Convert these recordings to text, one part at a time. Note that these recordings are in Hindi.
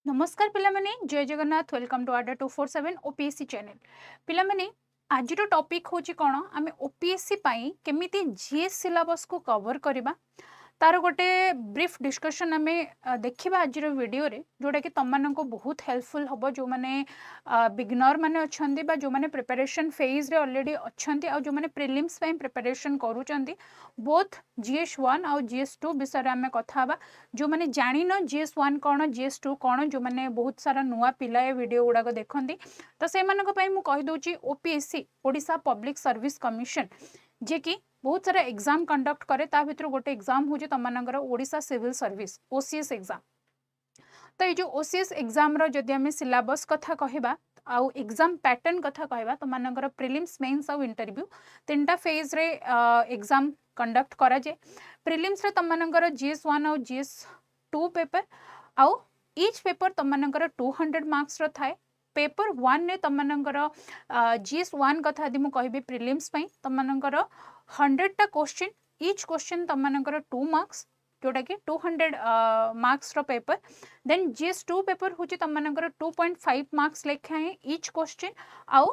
नमस्कार पिलामाने जय Jagannath welcome to Adda 247 OPSC channel पिलामाने आज टॉपिक होची कोन आमे ओपीएससी पाई केमिति जीएस सिलेबस को कवर करबा तार गोटे ब्रीफ डिस्कशन आम देखा आज वीडियो रे जोटा कि तुम मान बहुत हेल्पफुल हम जो मैंने बिगनर मैंने अच्छा जो मैंने प्रिपरेशन फेज रे ऑलरेडी अच्छा जो मैंने प्रिलिम्स प्रिपरेशन करूँ बोथ GS1 आउ GS2 विषय आम कथा जो मैंने जान GS1 कौन GS2 कौन जो मैंने बहुत सारा नुआ पिला ये वीडियो गुड़ाक देखती तो से कहीदे OPSC Odisha public service commission जे कि बहुत सारा एग्जाम कंडक्ट करे ता भितर गोटे एग्जाम हो तुम Odisha civil service OCS exam तो ये जो OCS एग्जाम रो जदि आम सिलेबस कथा कहबा आउ एग्जाम पैटर्न कथा कहबा तुम प्रिलिम्स मेंस आउ इंटरव्यू तीनटा फेज रे एग्जाम कंडक्ट करा जे प्रिलिम्स रे तुम GS1 आउ GS2 पेपर आउ ईच पेपर तुम 200 मार्क्स रो थाए पेपर 1 ने तुम GS1 कथा यदि मुझे कहबी प्रिलिम्स तुम 100टा क्वेश्चन ईच क्वेश्चन तुम 2 मार्क्स जोटा कि 200 मार्क्स रो पेपर देन GS2 पेपर हूँ तुम 2.5 मार्क्स लेखा है ईच क्वेश्चन आउ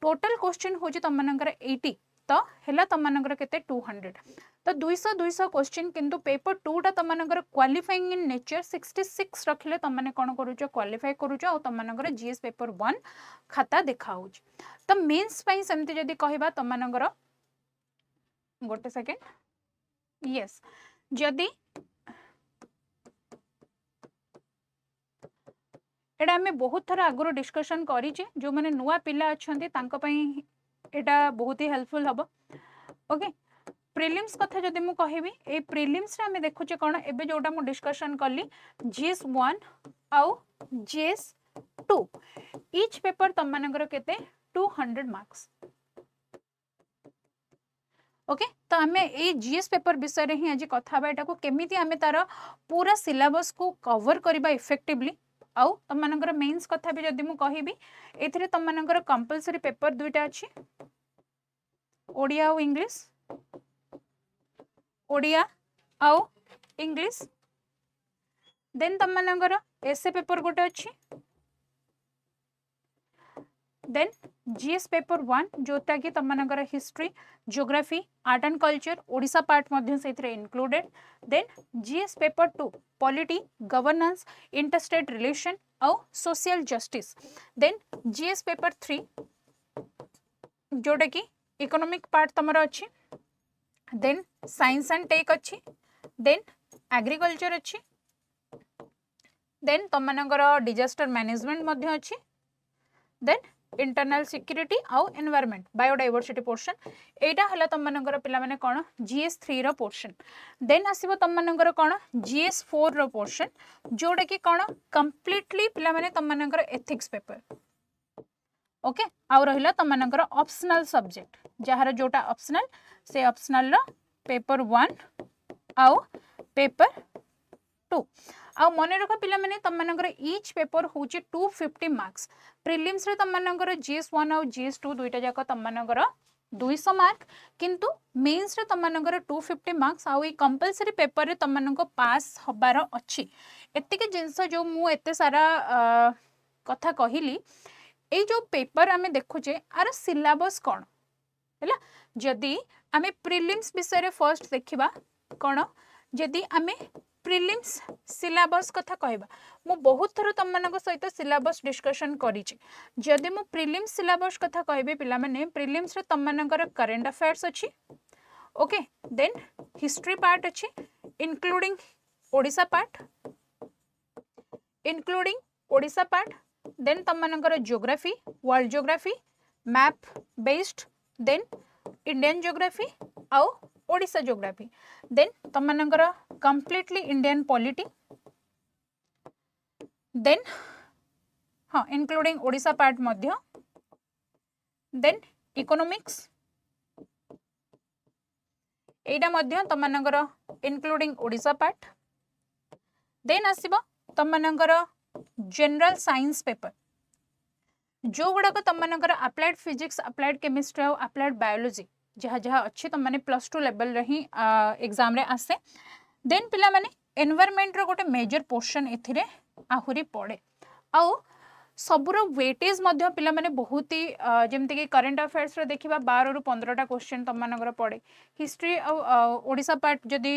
टोटल क्वेश्चन हूँ तुम 80 तो है तुम के 200 तो 200 क्वेश्चन किंतु पेपर 2टा तुम क्वालिफाइंग इन नेचर 66 रखिले तुम कौन करूच क्वालिफाई करूच और तुम GS पेपर 1 खाता देखा तो मेंस सेमती जदि कहबा तुम गोटे सेकेंड यस जदि एटा आमे बहुत थर आगुर डिस्कशन करिचे जो माने नुआ पिला अछंती तांको पई एटा बहुत ही हेल्पफुल हबो ओके प्रिलिम्स कथा जदि मु कहबी ए प्रिलिम्स रे आमे देखुचे कोन एबे जोटा मु डिस्कशन करली GS1 आउ GS2 ईच पेपर तम मानकर केते 200 मार्क्स ओके तो आम ये जीएस पेपर विषय रे ही आज कथा एटा को केमिति आमे तार पूरा सिलेबस को कवर करबा इफेक्टिवली आउ तुम मानकर मेंस कथा भी जदि मु कहबी एथिरे तुम मानकर कंपलसरी पेपर दुईटा अछि ओडिया आउ इंग्लिश ओडिया आउ इंग्लिश देन तुम मानकर एसे पेपर गोटे अछि देन जीएस पेपर 1 जोटा कि तुम मानकर history geography art and culture Odisha part मध्य से included then GS paper 2 polity governance interstate relation और social justice then GS paper 3 जोटा कि इकोनॉमिक पार्ट तुम अच्छी देन साइंस एंड टेक अच्छी देन एग्रीकल्चर अच्छी देन तुम मानकर डिजास्टर मैनेजमेंट मध्य अच्छी देन इंटरनल सिक्यूरिटी आउ एनवायरनमेंट बायोडाइवर्सिटी पोर्शन एटा हला तुम मानकर पिला माने कोन GS3 रो पोर्शन देन आसीबो तुम मानकर कोन GS4 रो पोर्शन जोडा कि कोन कंप्लीटली पिला माने तुम मानकर एथिक्स पेपर ओके आउ रहिला तुम मानकर ऑप्शनल सब्जेक्ट जहार जोटा ऑप्शनल से ऑप्शनल रो पेपर 1 आउ पेपर 2 आ मन रख पिला माने तुम मानकर ईच पेपर होची 250 मार्क्स प्रिलिम्स रे तुम मानकर GS1 और GS2 दुईटा जाक तुम मानकर 200 मार्क किंतु मेंस रे तुम मानकर 250 मार्क्स आ ई कंपलसरी पेपर रे तुम मानको पास हबार अछि एतिके जिंस जो मु एते सारा कथा कहिली ए जो पेपर आमे देखुचे आर सिलेबस कोन हैला जदी आमे प्रिलिम्स विषय रे फर्स्ट देखिबा कोन जदी आमे प्रिलिम्स सिलेबस कथा कहबा मु बहुत थर तुम मान सहित सिलेबस डिस्कशन करिछि जदि मु प्रिलिम्स सिलेबस कथा कहबे पिला माने प्रिलिम्स रे तुम मानकर करंट अफेयर्स अछि ओके देन हिस्ट्री पार्ट अछि इंक्लूडिंग ओडिशा पार्ट देन तुम मानकर geography world geography map based then Indian geography आउ ओडिशा ज्योग्राफी देन तुम मानकर कंप्लीटली इंडियन पॉलिटी देन हाँ इंक्लूडिंग ओडिशा पार्ट मध्य देन इकोनॉमिक्स एटा मध्य तुम मानकर इंक्लूडिंग ओडिशा पार्ट देन आसीबो तुम मानकर जनरल साइंस पेपर जो गुड़ाक तुम मानकर अप्लाइड फिजिक्स अप्लाइड केमिस्ट्री और अप्लाइड बायोलॉजी जहाँ जहाँ अच्छी तुम मैंने +2 लेवल रे ही एग्जाम रे आसे देन पिला माने एनवायरमेंट रो गोटे मेजर पोर्शन एथिरे आहुरी पड़े आउ सबुर वेटेज मध्य पिला माने बहुत ही जेमती कि करंट अफेयर्स रो देखिबा 12 रु 15टा क्वेश्चन तम मानकर पड़े हिस्ट्री ओडिशा पार्ट जदि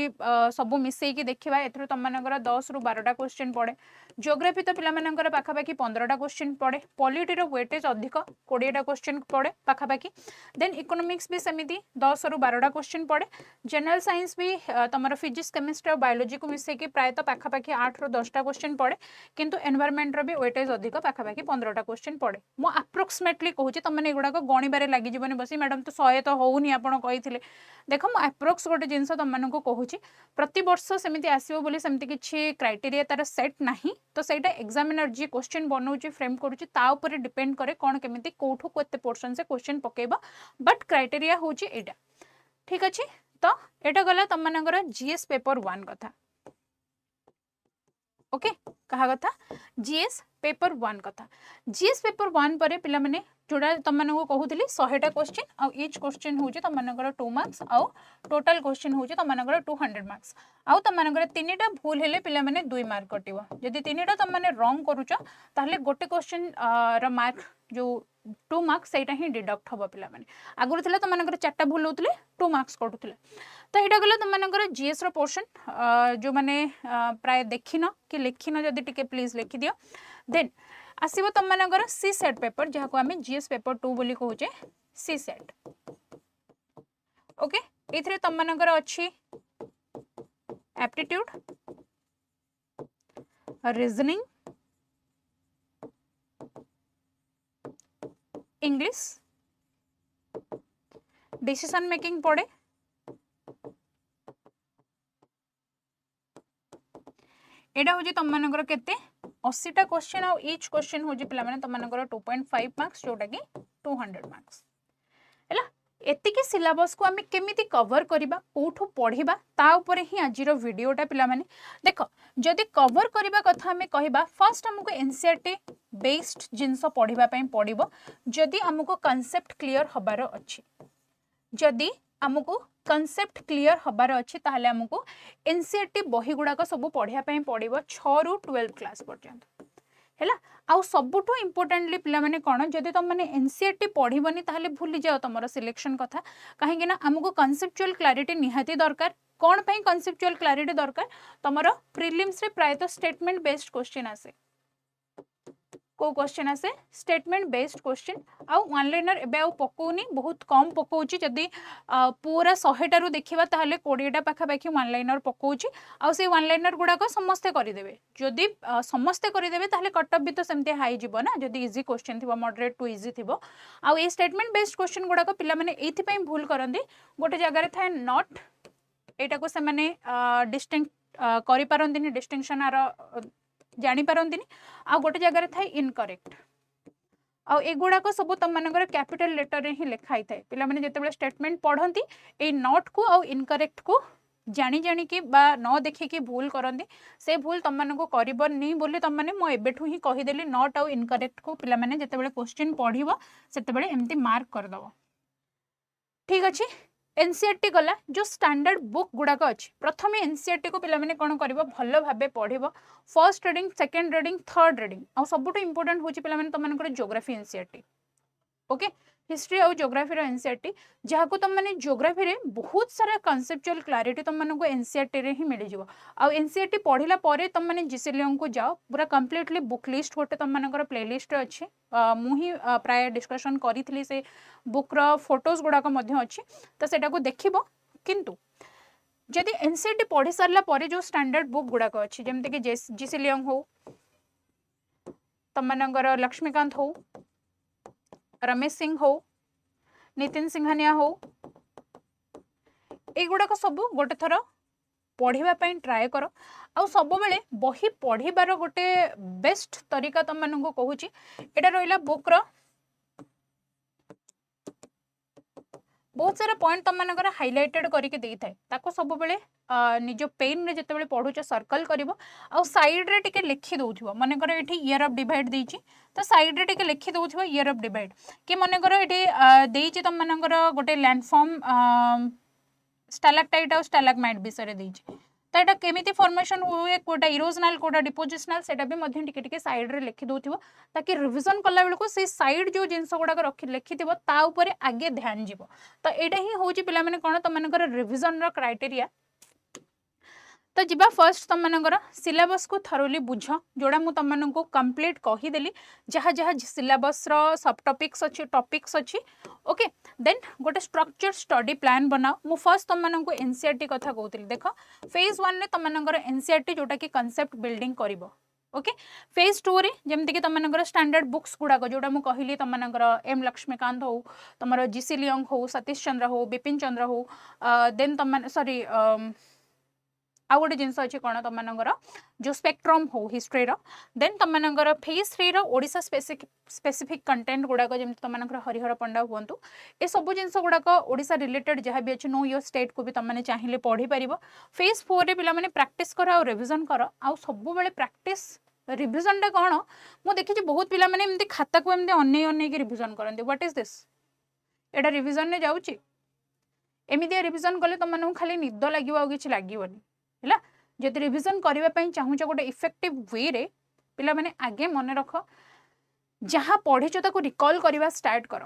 सबु मिसई की देखिबा एथरो तम मानकर 10 रु 12टा क्वेश्चन पड़े ज्योग्राफी तो पिला मानकर पाखापाखि 15टा क्वेश्चन पड़े पॉलिटी रो वेटेज अधिक 20टा क्वेश्चन पड़े पाखापाखि देन इकोनॉमिक्स भी सेमिति 10 रु 12टा क्वेश्चन पड़े जनरल साइंस भी तमर फिजिक्स केमिस्ट्री और बायोलॉजी को मिसई की प्राय तो पाखापाखि 8 रु 10टा क्वेश्चन पड़े किंतु एनवायरमेंट रो भी वेटेज अधिक पाखापाखि 15टा क्वेश्चन पड़े मु अप्रोक्सीमेटली कहूची तमने एगुडा गणिबारे लागि जीवन बसी मैडम तो 100 तो होउनी आपण कहिथिले देखो मु अप्रोक्स गोटे जिंस तमन को कहूची प्रति वर्ष सेमिति आसीबो बोली सेमिति किछि क्राइटेरिया तार सेट नाही तो सेटा एग्जामिनर जी क्वेश्चन बनौची फ्रेम करूची ता ऊपर डिपेंड करे कोन केमिति कोठो केते पोर्शन से क्वेश्चन पकेबा बट क्राइटेरिया होची एटा ठीक अछि तो एटा गला तमनगर जीएस पेपर 1 कथा ओके कहा कथा जीएस पेपर 1 कथा जीएस पेपर 1 पर पिला माने जोड़ा तम मानक कहूली 100टा क्वेश्चन आउ ईच क्वेश्चन होची तम मानकर 2 मार्क्स आउ टोटल क्वेश्चन होची तम मानकर 200 मार्क्स आउ तम मानकर 3टा भूल हेले पिला माने 2 मार्क कटिवो जदि 3टा तम माने रॉन्ग करूछ ताहले गोटे क्वेश्चन र मार्क जो 2 मार्क्स सेटा ही डिडक्ट हबो पिला माने आगुर थिला तम मानकर 4टा भूल होतले 2 मार्क्स कटुथिले तो यहाँ गला तुम मानकर जीएस रो पोर्शन जो माने प्राय देखिन कि लिखिन जदि टिके प्लीज लिखि दियो देन आसीबो तुम मानकर सी सेट पेपर जहाँ को आमे जीएस पेपर 2 बोली कहूचे सी सेट ओके एथरे तुम मानकर अछि aptitude reasoning English decision making पड़े एडा होजी तम मानकर केते 80टा क्वेश्चन और ईच क्वेश्चन होजी पिला माने तम मानकर 2.5 मार्क्स जोटा कि 200 मार्क्स हैला एतिके सिलेबस को आमे केमिति कवर करिबा कोठो पढिबा ता ऊपर ही आजिर वीडियोटा पिला माने देखो जदि कवर करिबा कथा आमे कहिबा फर्स्ट हमको एनसीईआरटी बेस्ड जिंस पढिबा पई पडिबो जदि हमको कांसेप्ट क्लियर हबार अछि जदि हमको कांसेप्ट क्लियर हबार अछि ताहले हमको एनसीईआरटी बही गुडा को सब पढिया पई पडिबो 6 रु 12 क्लास पर्यंत हैला आउ सबुठो इंपोर्टेंटली पिला माने कोन जदि तुम माने एनसीईआरटी पढिबनी ताहले भूली जाओ तमरो सिलेक्शन कथा काहे कि ना हमको कांसेप्चुअल क्लैरिटी निहाती दरकार कोन पई कांसेप्चुअल क्लैरिटी दरकार तमरो प्रीलिम्स रे प्राय तो स्टेटमेंट बेस्ड क्वेश्चन आसे को क्वेश्चन आसे स्टेटमेंट बेस्ड क्वेश्चन आउ वन लाइनर एबे आउ पकोनी बहुत कम पकोची जदी पूरा 100टा रु देखिबा ताहले 20टा पाखा पाखी वन लाइनर पकोची आउ से वन लाइनर गुडा को समस्त करि देबे जदी समस्त करि देबे ताहले कट ऑफ भी तो सेमते हाई जिवो ना जदी इजी क्वेश्चन थिबो मॉडरेट टू इजी थिबो आउ ए स्टेटमेंट बेस्ड क्वेश्चन गुडा को पिला माने एथि पई भूल करंदी गोटे जगह रे थाए नॉट एटा को से माने डिस्टिंक्ट करि पारंदिनी डिस्टिंक्शन आर जानी पारंदिनी आ गोटे जगह थाए इनकरेक्ट आ एगुड़ा को सब तुम मानकर कैपिटल लेटर रे ही लिखाई थाए पिला माने जेतेबेले स्टेटमेंट पढ़ंती ए नॉट को आ इनकरेक्ट को जानी जानी कि बा न देखि कि भूल करंदी से भूल तुम मानको करबो नै बोली तुम माने मो एबेठू ही कहि देली नॉट आ इनकरेक्ट को पिला माने जेतेबेले क्वेश्चन पढ़िबो सेतेबेले एम्ति मार्क कर दबो ठीक अछि एनसीईआरटी गला जो स्टैंडर्ड बुक गुड़ाक अच्छी प्रथम एनसीईआरटी को पिला माने कोन करिवो भलो भाबे पढिबो first reading second reading third reading आ सबुठ इंपोर्टेंट होची पिला माने तमनकर ज्योग्राफी एनसीईआरटी ओके हिस्ट्री और ज्योग्राफी रो एनसीईआरटी जहा को तुम माने ज्योग्राफी रे बहुत सारा कांसेप्चुअल क्लैरिटी तुम मानको एनसीईआरटी रे ही मिली जिवो आ एनसीईआरटी पढिला परे तुम माने जीसीलियम को जाओ पूरा कंप्लीटली बुक लिस्ट होटे तुम मानकर प्लेलिस्ट रे अछि मु ही प्राय डिस्कशन करिथली से बुक रो फोटोज गुडा को मध्ये अछि तो सेटा को देखिबो किंतु जदि एनसीईआरटी पढ़ी सारला परे जो स्टैंडर्ड बुक गुडा को अछि जेमते कि जीसीलियम हो तुम मानकर लक्ष्मीकांत हो रमेश सिंह हो नितिन सिंघानिया हो एगुड़ा को सब गोटे थर पढ़िबा पई ट्राई करो आ सब बेले बही पढ़िबार गोटे बेस्ट तरीका तुम माननको कहूची एटा रहिला बुक रो बहुत सारा पॉइंट तुम मानकर हाइलाइटेड करके देई थाए ताको सब बेले निज पेन रे जते बेले पढुछ सर्कल करिवो आ साइड रे टिके लिखि दोउथिबो माने कर एठी ईयर ऑफ डिवाइड देइची तो साइड रे टिके लिखि दोउथिबो ईयर ऑफ डिवाइड कि माने कर एठी देइची तुम मानकर गोटे लैंडफॉर्म स्टैलेक्टाइट और स्टैलेग्माइट विषय रे देइची तो यहाँ केमी फॉर्मेशन हुए कोटा इरोजनाल कोटा डिपोजिशनल सेटा भी मध्य टिके टिके साइड रे लिखि दउथिबो ताकि रिवीजन कला बेलको से साइड जो जिंस गुड़ाक रखि लिखिथिबो ता ऊपर आगे ध्यान जीवो तो एटा ही होची पिला माने कोन त मानकर रिवीजन रो क्राइटेरिया तो जीवा फर्स्ट तुम मानकर सिलेबस को थरोली बुझ जोड़ा मु तुम मानक कंप्लीट कहीदेली जहाँ जहाँ सिलेबस रो सब टॉपिक्स अच्छी ओके देन गोटे स्ट्रक्चर स्टडी प्लान बनाओ मु फर्स्ट तुम मानक एनसीईआरटी कथा कहूली देख फेज 1 रे तुम मानकर एनसीईआरटी जोटा कि कांसेप्ट बिल्डिंग करिवो ओके फेज 2 रे जेमति कि तुम मानकर स्टैंडर्ड बुक्स गुड़ाक जोटा मु कहली तुम मानकर एम लक्ष्मीकांत हो तुम जीसी लियोंग हो सतीश चंद्र हो बिपिन चंद्र हो देन तुम सॉरी आउ गोटे जिनस अच्छे कौन तुम मानकर जो स्पेक्ट्रम हो हिस्ट्री रो देन तुम मानकर फेज 3 रो ओडिशा स्पेसिफिक कंटेंट गुड़ाक जमी तुम मानकर हरिहर पंडा हूँ ए सब जिनस गुड़ाक ओडिशा रिलेटेड जहाँ भी अच्छे नो योर स्टेट को भी तुम मैंने चाहिए पढ़ी पार फेज 4 रे पिला माने प्रैक्टिस कर आ रिविजन कर आउ सब बेले प्रैक्टिस रिविजन टा कौन मुझे देखी बहुत पिला माने एमती खाता को एमती अनै अनै की रिविजन करते what is this Etah revision ने जाउची एमितिया रिविजन कले तुम मानू खाली निद लगे आ कि लगनी है जब रिविजन करने चाहूच गोटे इफेक्टिव वे रे पिला माने आगे मन रख जहाँ पढ़ीच ताको रिकॉल करवा स्टार्ट कर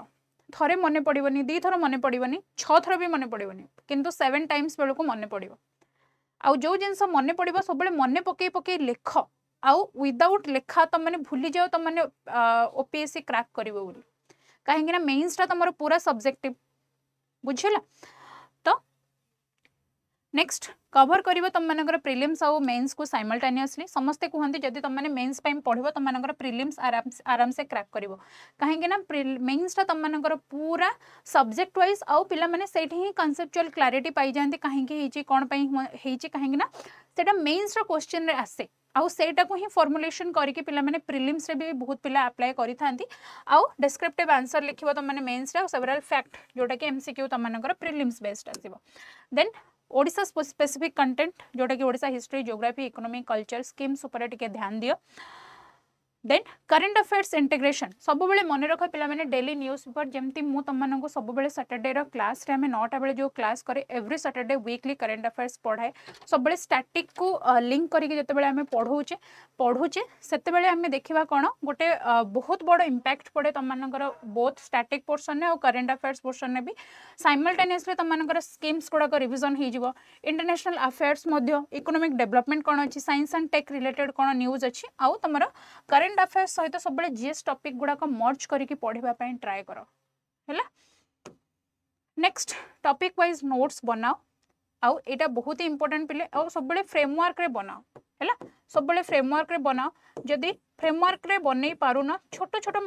थरे मन पड़ोनी 2 थर मन पड़ोनी 6 थर भी मन पड़ोनी किंतु 7 टाइम्स बेलू मन पड़ो आउ जो जिनस मन पड़ो सब मन पकई पकई लेख आउ विदाउट लेखा तुम मैंने भूली जाओ तुम मैंने ओपीएससी क्रैक कर कहीं मेन्सटा तुम पूरा सब्जेक्टिव बुझेगा तो नेक्स्ट कवर कर तुम मानकर प्रिलिम्स आउ मेन्स को साइमल्टेनियसली समस्ते कहते जब तुम मैंने मेन्स पढ़ो तुम मानकर प्रिलिम्स आराम से क्रैक कर कहीं मेन्सटा तुम मानकर पूरा सब्जेक्ट वाइज आउ पिला माने सेठी ही कॉन्सेप्चुअल क्लैरिटी पाई जाते कहीं कौन कहीं मेन्स क्वेश्चन रे आसे आउ सेटा को ही फॉर्मुलेशन करके पिला माने प्रिलिम्स रे भी बहुत पिला अप्लाई करि थांती आउ डिस्क्रिप्टिव आंसर लिखिबो तुम माने मेन्स रे सेवरल फैक्ट जोटा कि एमसीक्यू तुम मानकर प्रिलिम्स बेस्ड आसीबो देन ओडिशा स्पेसिफिक कंटेंट जोटा कि Odisha history geography economy culture schemes ऊपर टिके ध्यान दियो देन करंट अफेयर्स इंटीग्रेशन सब बेले मन रख पिला माने डेली न्यूज पेपर जमती मु तुम मानक सब बेले सैटरडे रो क्लास रे हमें 9टा बेले जो क्लास करे every Saturday weekly current affairs पढ़ाए सब बेले स्टैटिक को लिंक करके जते बेले हमें पढ़ुचे सेते बेले हमें देखिबा कोन गोटे बहुत बड़ इंपैक्ट पड़े तुम मानकर बोथ स्टैटिक पोर्शन ने और करंट अफेयर्स पोर्शन ने भी साइमल्टेनियसली तुम मानकर स्कीम्स गुड़ाक रिविजन हो जिवो इंटरनेशनल अफेयर्स मध्य इकोनॉमिक डेवलपमेंट कोन अछि science and tech related cone news अछि आउ तमरा करंट अफेयर्स सहित सब जीएस टॉपिक गुड़ाक मर्ज करके पढ़ा ट्राए कर नेक्स्ट टॉपिक वाइज नोट्स बनाओ आउ एटा बहुत ही इंपोर्टेंट पिले आउ सब फ्रेमवर्क रे बनाओ है सब फ्रेमवर्क रे बनाओ जदि फ्रेमवर्क रे बनै पारुना छोट छोट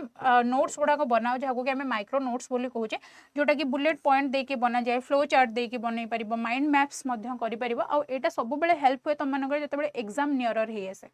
नोट्स गुड़ाक बनाओ जहाँ कि आम माइक्रो नोट्स बोली कहूचे जोटा कि बुलेट पॉइंट देके बना जाए फ्लो चार्ट देके बन पार माइंड मैप्स कर आउ एटा सब हेल्प हुए तुम मानक जो एग्जाम नियर ही आसे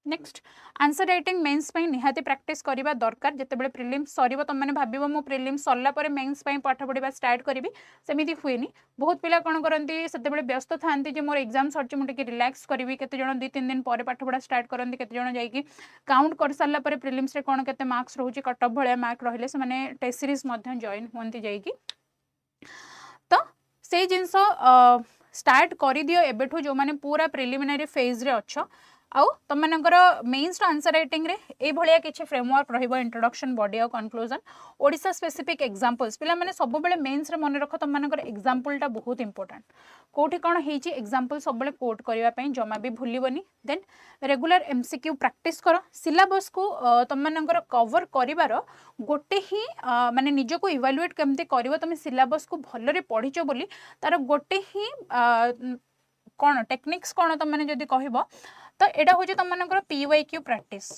नेक्स्ट आंसर राइटिंग मेन्स निहाती प्रैक्टिस करवा दरकार जितेबाला प्रिलिम्स सर तुम मैंने भाव मो प्रिलिम्स सरला मेन्स पाठ पढ़ा स्टार्ट करी सेमती हुए बहुत पिला कौन करती से व्यस्त था मोर एग्जाम सर मुझे रिलैक्स करी केते 2-3 दिन पर पाठ पढ़ा स्टार्ट करती केते काउंट कर सारापर प्रिलिम्स कौन के मार्क्स रोचे कटअफ भाया मार्क रही से टेस्ट सीरीज जॉइन होती जाइए तो से जिनस स्टार्ट कर दियो एबेठू जो मैंने पूरा प्रिलिमिनरी फेज रे अच्छो आउ तुम मानकर मेन्स आंसर राइटिंग रे ए भलिया किछि फ्रेमवर्क रहिबो इंट्रोडक्शन बॉडी और कंक्लूजन ओडिशा स्पेसिफिक एग्जांपल्स पिला माने सब बेले मेन्स रे मन रख तुम मानकर एग्जांपल टा बहुत इंपोर्टेंट कोठी कोन हेची एग्जांपल सब बेले कोट करबा पई जमा भी भूलिबनी देन रेगुलर एमसीक्यू प्रैक्टिस करो सिलेबस को तुम मानकर कवर करिवार गोटे ही माने निज को इवैल्यूएट केमते करबो तुम सिलेबस को भलरे पढिचो बोली तार गोटे ही कोन टेक्निक्स कोन तुम माने जदी कहबो तो एटा हो तुम मानकर PYQ practice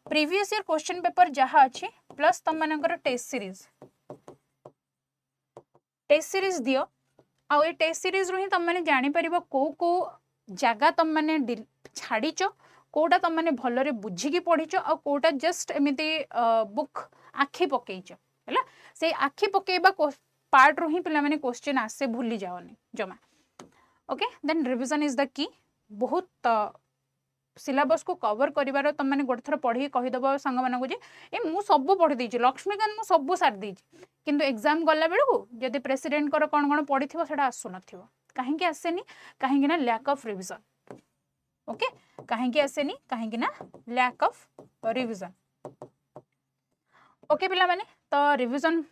previous year question paper जहाँ अच्छी प्लस तुम मानकर टेस्ट सीरीज दियो आउ ए टेस्ट सीरीज रू ही तुम मैंने जानी परिबो को जगह तुम मैंने छाड़ीच कोटा तुम मैंने भलरे बुझिकी पढ़ीच आ कोटा जस्ट एमती बुक आखि पकईच है से आखि पकेबा पार्ट रू ही पिला माने क्वेश्चन आसे भूली जाओनी जमा okay then revision is the key बहुत सिलेबस को कवर करिवार तुम मैंने गोटे थर पढ़ी कहीदेव सांग मानक ए मु सब पढ़ी देछि लक्ष्मीकांत मु सब सारी देछि किंतु एग्जाम गला बेलू जदि प्रेसिडेंट कौन कौन पढ़ी से आसु नथिबो कहीं आसेनी कहीं ना लैक ऑफ रिविजन ओके कहीं आसेनी कहीं ना लैक ऑफ रिविजन ओके पिला माने तो रिविजन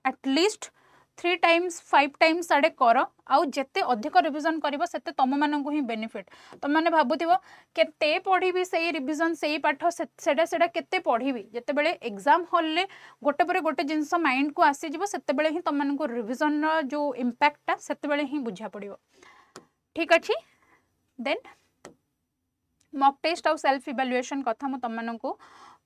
एटलीस्ट 3 टाइम्स 5 टाइम्स आड़े कर आउ जेते अधिक रिविजन करिवो सेते तम मानंकु ही बेनिफिट तुम माने भाबुथिवो केते पढिबी सेही रिविजन सेही पाठ सेटा सेटा केते पढिबी जेते बेले एग्जाम हॉल ले गोटे परे गोटे जिंस माइंड को आसी जिवो सेते बेले ही तम मानंकु रिविजन रो जो इंपैक्ट सेते बेले ही बुझा पड़िवो ठीक अछि देन मॉक टेस्ट और सेल्फ इवैल्यूएशन कथा मु तम मानंकु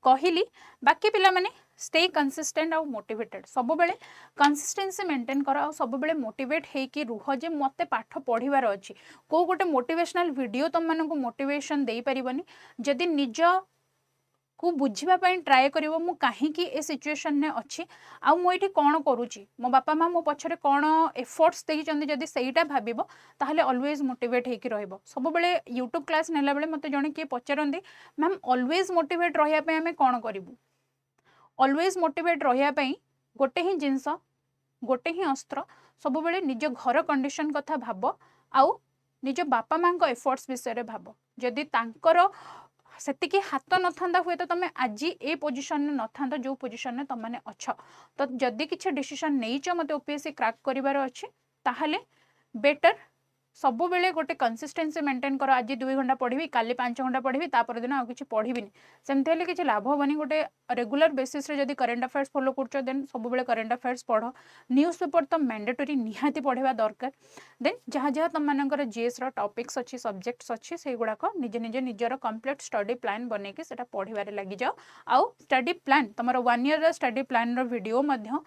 कहली बाकी पिला माने स्टे कंसिस्टेंट और मोटिवेटेड सब बेले कंसिस्टेंसी मेंटेन कर और सब बेले मोटिवेट हेकि रुह जे मते पाठ पढ़िबार अछि को गोटे मोटिवेशनल वीडियो तुम मानंकु मोटिवेशन देई परिबनी जदि निज को बुझिबा पई ट्राई करिवो मु काहे कि ए सिचुएशन ने अछि आ मु एठी कोन करूची मो बापा माँ मो पछरे कोन एफर्ट्स देई चंदी जदि सेईटा भाबिबो ताहले ऑलवेज मोटिवेट हेकि रहइबो सब बेले यूट्यूब क्लास नेला बेले मते जणे के पचरंदी मैम ऑलवेज मोटिवेट रहिया पई हमें कोन करिवो ऑलवेज मोटिवेट रहिया पई गोटे ही जिंस गोटे ही अस्त्र सब बेले निज घर कंडीशन कथा भाबो आउ निज बापा माँ को एफर्ट्स विषय रे भाबो जदि तांकर सेतिकी हाथ न थांदा हुए तो तमे आज ए पोजीशन न थांदा जो पोजीशन ने तम माने अछ तो जदि किछि डिसीजन नेइछ मते ओपीएससी क्रैक करिवार अछि ताहले बेटर सब बेले गोटे कंसिस्टेंसी मेंटेन कर आज 2 घंटा पढ़ी काली 5 घंटा पढ़ी तापर दिन आ किछि पढ़ीबिनी सेमते हेले किछि लाभ होबनी गोटे रेगुलर बेसिस रे जदि करंट अफेयर्स फॉलो करछो देन सब बेले करंट अफेयर्स पढ़ न्यूज़पेपर तो मैंडेटरी निहाती पढ़ेवा दरकार देन जहाँ जहाँ तुम मानकर जीएस रो टॉपिक्स अच्छी सब्जेक्ट्स अच्छी से गुड़ाक निज निज निजर कंप्लीट स्टडी प्लान बनैकी सेटा पढ़िबारे लागि जाओ आउ स्टडी प्लान तुमर 1 ईयर रो स्टडी प्लान रो वीडियो मध्य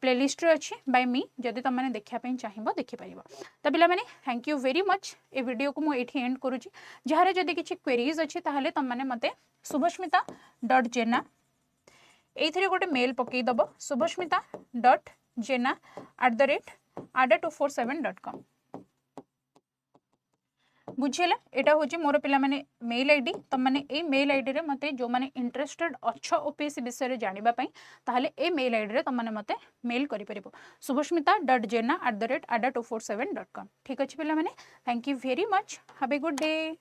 प्लेलिस्ट रे अच्छी बाय मी जदि तुम मैंने देखा चाहिए देखिपर तो पिला माने thank you very much A video को मुझे एंड करुँची जहाँ जदि किसी क्वेरीज अच्छी ताहले तुम मैंने मते subhashmita.jena ये गोटे मेल पकईदब subhashmita.jena@ada247.com बुझीला एटा होची मोर पिला माने मेल आईडी तुम माने ए मेल आईडी रे मते जो माने इंटरेस्टेड अच्छ ओपीएससी विषय रे जानिबा पई ताहले ए मेल आईडी रे तुम माने मते मेल करि परिबो subhashmita.jena@ada247.com ठीक अछि पिला माने thank you very much have a good day.